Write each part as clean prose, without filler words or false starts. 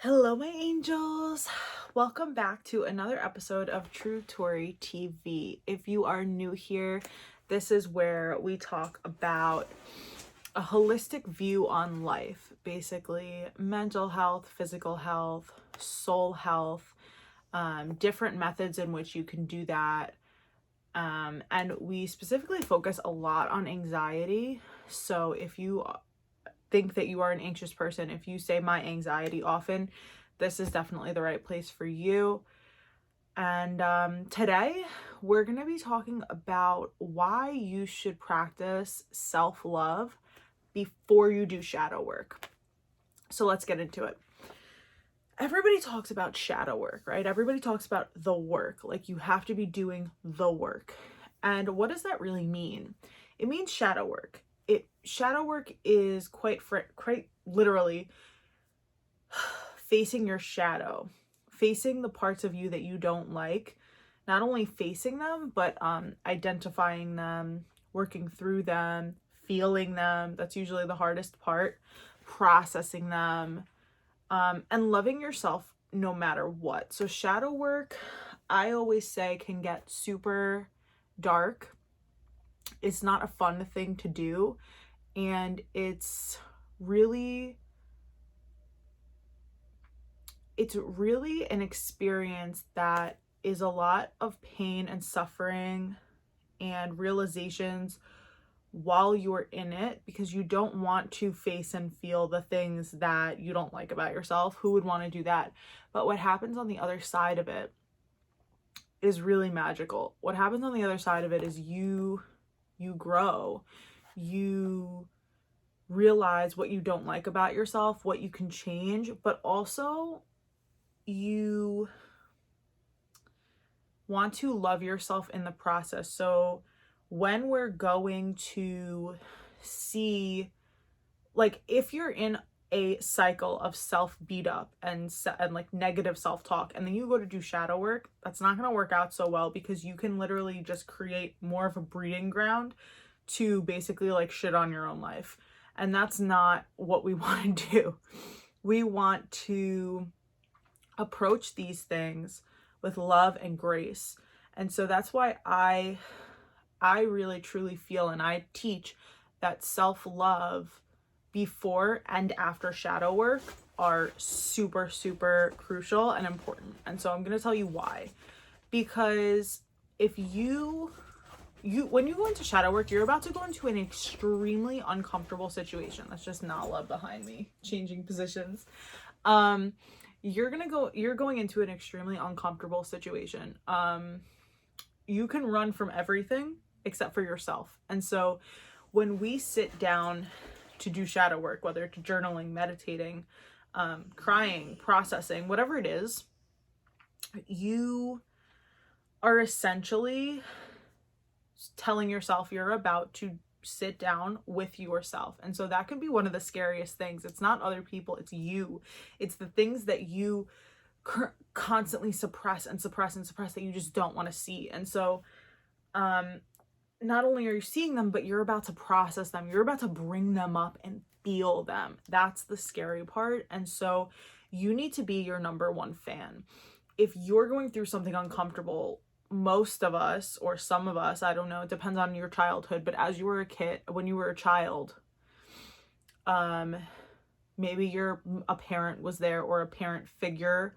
Hello, my angels. Welcome back to another episode of True Tori TV. If you are new here, this is where we talk about a holistic view on life, basically mental health, physical health, soul health, different methods in which you can do that. And we specifically focus a lot on anxiety. So if you think that you are an anxious person, if you say my anxiety often, this is definitely the right place for you. And today we're going to be talking about why you should practice self-love before you do shadow work. So let's get into it. Everybody talks about shadow work, right? Everybody talks about the work, like you have to be doing the work. And what does that really mean? It means shadow work. Shadow work is quite literally facing your shadow, facing the parts of you that you don't like, not only facing them, but identifying them, working through them, feeling them. That's usually the hardest part, processing them, and loving yourself no matter what. So shadow work, I always say, can get super dark. It's not a fun thing to do. And it's really an experience that is a lot of pain and suffering and realizations while you're in it, because you don't want to face and feel the things that you don't like about yourself. Who would want to do that? But what happens on the other side of it is really magical. What happens on the other side of it is you grow. You realize what you don't like about yourself, what you can change, but also you want to love yourself in the process. So when we're going to see, like, if you're in a cycle of self beat up and like negative self-talk, and then you go to do shadow work, that's not going to work out so well, because you can literally just create more of a breeding ground to basically like shit on your own life. And that's not what we want to do. We want to approach these things with love and grace. And so that's why I really truly feel, and I teach, that self-love before and after shadow work are super, super crucial and important. And so I'm going to tell you why. Because if you when you go into shadow work, you're about to go into an extremely uncomfortable situation. That's just not love behind me changing positions. You're going into an extremely uncomfortable situation. You can run from everything except for yourself. And so when we sit down to do shadow work, whether it's journaling, meditating, crying, processing, whatever it is, you are essentially telling yourself you're about to sit down with yourself. And so that can be one of the scariest things. It's not other people, it's you. It's the things that you constantly suppress that you just don't want to see. And so not only are you seeing them, but you're about to process them. You're about to bring them up and feel them. That's the scary part. And so you need to be your number one fan. If you're going through something uncomfortable, most of us, or some of us, I don't know, it depends on your childhood, but as you were a kid, when you were a child, maybe a parent was there, or a parent figure,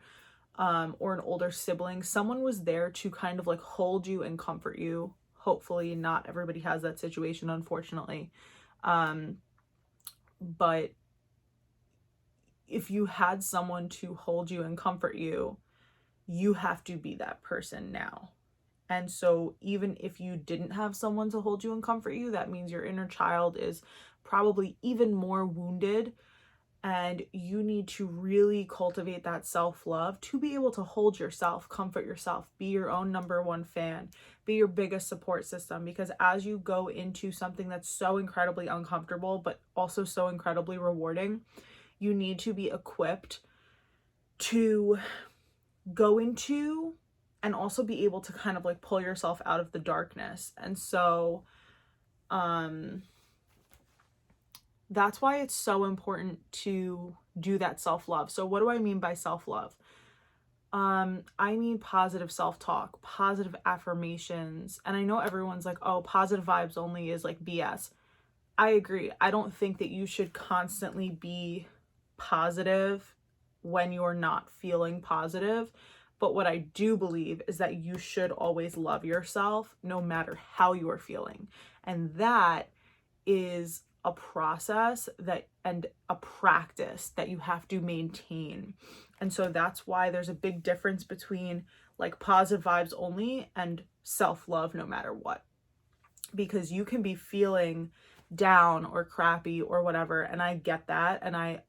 or an older sibling. Someone was there to kind of like hold you and comfort you. Hopefully not everybody has that situation, unfortunately. But if you had someone to hold you and comfort you, you have to be that person now. And so even if you didn't have someone to hold you and comfort you, that means your inner child is probably even more wounded. And you need to really cultivate that self-love to be able to hold yourself, comfort yourself, be your own number one fan, be your biggest support system. Because as you go into something that's so incredibly uncomfortable, but also so incredibly rewarding, you need to be equipped to go into and also be able to kind of like pull yourself out of the darkness. And so that's why it's so important to do that self-love. So what do I mean by self-love? I mean positive self-talk, positive affirmations. And I know everyone's like, oh, positive vibes only is like BS. I agree. I don't think that you should constantly be positive when you're not feeling positive. But what I do believe is that you should always love yourself no matter how you are feeling. And that is a process that and a practice that you have to maintain. And so that's why there's a big difference between like positive vibes only and self-love no matter what. Because you can be feeling down or crappy or whatever, and I get that, and I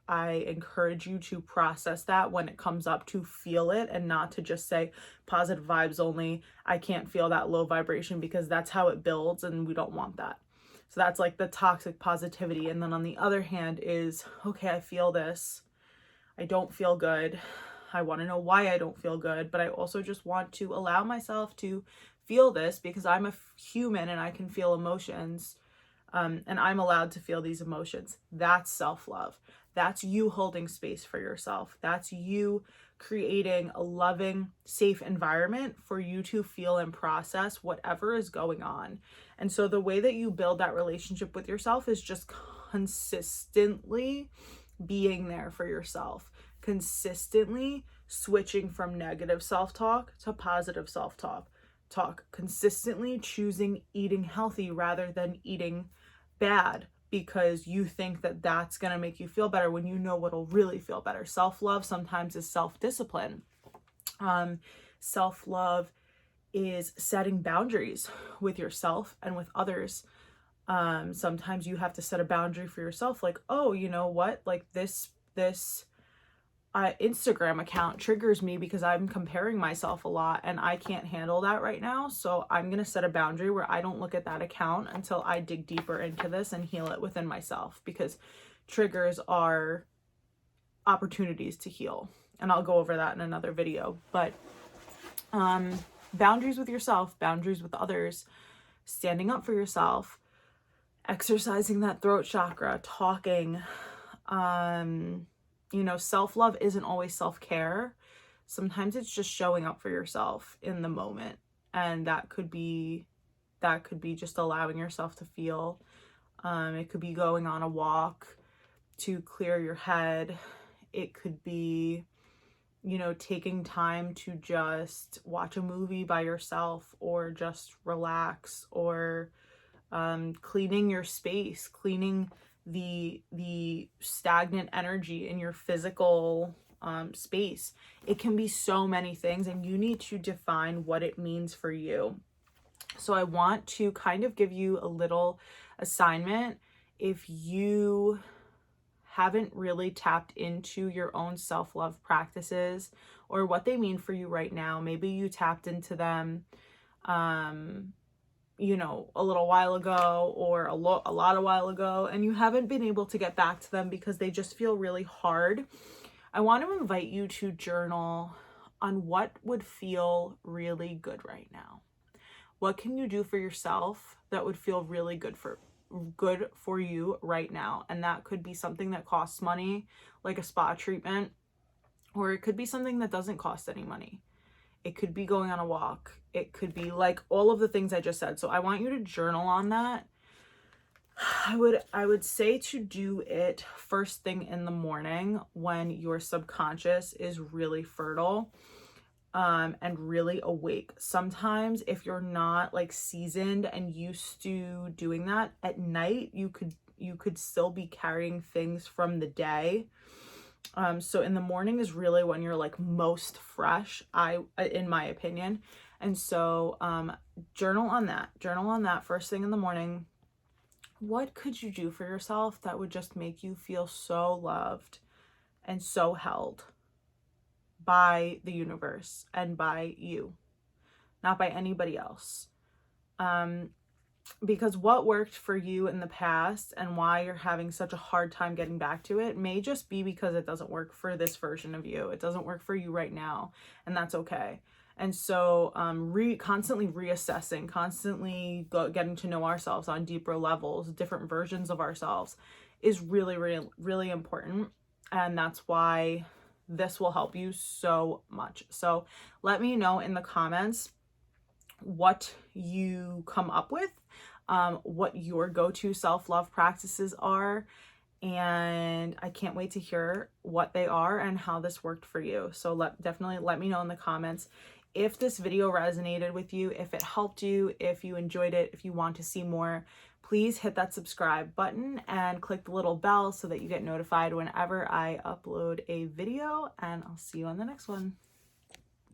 encourage you to process that when it comes up, to feel it and not to just say positive vibes only. I can't feel that low vibration, because that's how it builds and we don't want that. So that's like the toxic positivity. And then on the other hand is, okay, I feel this, I don't feel good, I want to know why I don't feel good, but I also just want to allow myself to feel this because I'm a human and I can feel emotions, and I'm allowed to feel these emotions. That's self-love. That's you holding space for yourself. That's you creating a loving, safe environment for you to feel and process whatever is going on. And so the way that you build that relationship with yourself is just consistently being there for yourself, consistently switching from negative self-talk to positive self-talk, consistently choosing eating healthy rather than eating bad because you think that that's going to make you feel better, when you know what'll really feel better. Self-love sometimes is self-discipline. Self-love is setting boundaries with yourself and with others. Sometimes you have to set a boundary for yourself, like, oh, you know what, like this Instagram account triggers me because I'm comparing myself a lot and I can't handle that right now. So I'm going to set a boundary where I don't look at that account until I dig deeper into this and heal it within myself, because triggers are opportunities to heal. And I'll go over that in another video. But boundaries with yourself, boundaries with others, standing up for yourself, exercising that throat chakra, talking, self-love isn't always self-care. Sometimes it's just showing up for yourself in the moment. And that could be just allowing yourself to feel. It could be going on a walk to clear your head. It could be, taking time to just watch a movie by yourself or just relax, or cleaning your space, cleaning the stagnant energy in your physical space. It can be so many things, and you need to define what it means for you. So I want to kind of give you a little assignment. If you haven't really tapped into your own self-love practices or what they mean for you right now, maybe you tapped into them a little while ago or a lot of while ago, and you haven't been able to get back to them because they just feel really hard. I want to invite you to journal on what would feel really good right now. What can you do for yourself that would feel really good for you right now? And that could be something that costs money, like a spa treatment, or it could be something that doesn't cost any money. It could be going on a walk. It could be like all of the things I just said. So I want you to journal on that. I would say to do it first thing in the morning when your subconscious is really fertile and really awake. Sometimes if you're not like seasoned and used to doing that at night, you could still be carrying things from the day. So in the morning is really when you're like most fresh, in my opinion. And so journal on that first thing in the morning. What could you do for yourself that would just make you feel so loved and so held by the universe and by you, not by anybody else? Because what worked for you in the past and why you're having such a hard time getting back to it may just be because it doesn't work for this version of you. It doesn't work for you right now, and that's okay. And so constantly reassessing, constantly getting to know ourselves on deeper levels, different versions of ourselves, is really, really, really important. And that's why this will help you so much. So let me know in the comments what you come up with, what your go-to self-love practices are, and I can't wait to hear what they are and how this worked for you. So definitely let me know in the comments if this video resonated with you, if it helped you, if you enjoyed it, if you want to see more. Please hit that subscribe button and click the little bell so that you get notified whenever I upload a video, and I'll see you on the next one.